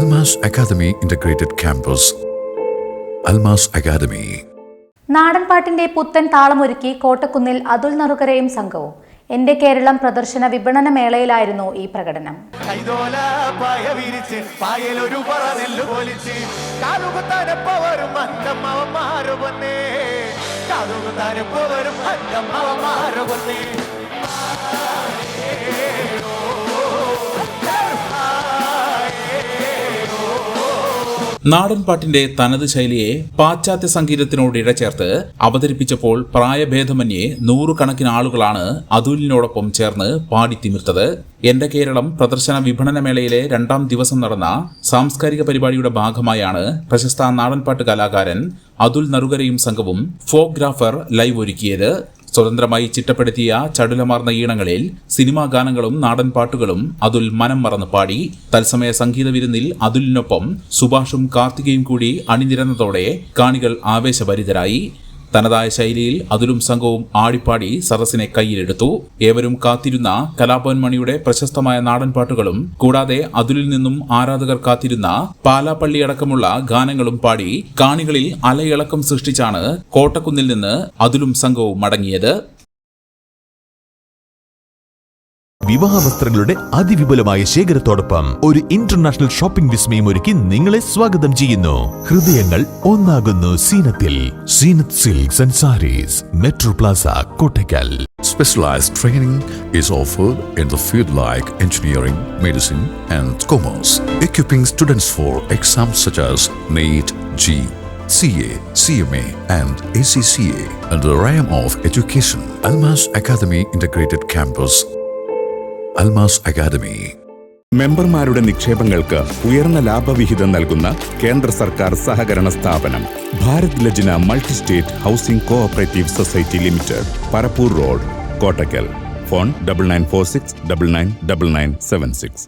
Almas Academy Integrated Campus. Almas Academy. നാടൻ പാട്ടിന്റെ പുത്തൻ താളമൊരുക്കി കോട്ടക്കുന്നിൽ അതുൽ നറുകരയും സംഘവും എന്റെ കേരളം പ്രദർശന വിപണന മേളയിലായിരുന്നു ഈ പ്രകടനം. നാടൻ പാട്ടിന്റെ തനത് ശൈലിയെ പാശ്ചാത്യ സംഗീതത്തിനോട് ഇഴചേർത്ത് അവതരിപ്പിച്ചപ്പോൾ പ്രായഭേദമന്യേ നൂറുകണക്കിന് ആളുകളാണ് അതുലിനോടൊപ്പം ചേർന്ന് പാടിത്തിമിർത്തത്. എന്റെ കേരളം പ്രദർശന വിപണനമേളയിലെ 2ാം ദിവസം നടന്ന സാംസ്കാരിക പരിപാടിയുടെ ഭാഗമായാണ് പ്രശസ്ത നാടൻപാട്ട് കലാകാരൻ അതുൽ നറുകരയും സംഘവും ഫോക്ഗ്രാഫർ ലൈവ് ഒരുക്കിയത്. സ്വതന്ത്രമായി ചിട്ടപ്പെടുത്തിയ ചടുലമാർന്ന ഈണങ്ങളിൽ സിനിമാ ഗാനങ്ങളും നാടൻ പാട്ടുകളും അതുൽ മനം മറന്ന് പാടി. തത്സമയ സംഗീത വിരുന്നിൽ അതുലിനൊപ്പം സുഭാഷും കാർത്തികയും കൂടി അണിനിരന്നതോടെ കാണികൾ ആവേശഭരിതരായി. തനതായ ശൈലിയിൽ അതുലും സംഘവും ആടിപ്പാടി സദസ്സിനെ കയ്യിലെടുത്തു. ഏവരും കാത്തിരുന്ന കലാഭവൻ മണിയുടെ പ്രശസ്തമായ നാടൻ പാട്ടുകളും കൂടാതെ അതുലിൽ നിന്നും ആരാധകർ കാത്തിരുന്ന പാലാപ്പള്ളിയടക്കമുള്ള ഗാനങ്ങളും പാടി കാണികളിൽ അലയിളക്കം സൃഷ്ടിച്ചാണ് കോട്ടക്കുന്നിൽ നിന്ന് അതുലും സംഘവും മടങ്ങിയത്. വിവാഹ വസ്ത്രങ്ങളുടെ അതിവിപുലമായ ശേഖരത്തോടൊപ്പം ഒരു ഇന്റർനാഷണൽ ഷോപ്പിംഗ് വിസ്മയം ഒരുക്കി നിങ്ങളെ സ്വാഗതം ചെയ്യുന്നു. ഹൃദയങ്ങൾ ഒന്നാകുന്നു സീനത്തിൽ. Seenath silks and sarees, metro plaza, Kottakkal. Specialized training is offered in the field like engineering, medicine and commerce, equipping students for exams such as NEET, JEE, CA, CMA and ACCA under the realm of education. Almas Academy Integrated Campus. Almas Academy. മെമ്പർമാരുടെ നിക്ഷേപങ്ങൾക്ക് ഉയർന്ന ലാഭവിഹിതം നൽകുന്ന കേന്ദ്ര സർക്കാർ സഹകരണ സ്ഥാപനം Bharat Lajna multi state housing cooperative society limited, Parappur road, Kottakkal. Phone 9946999976.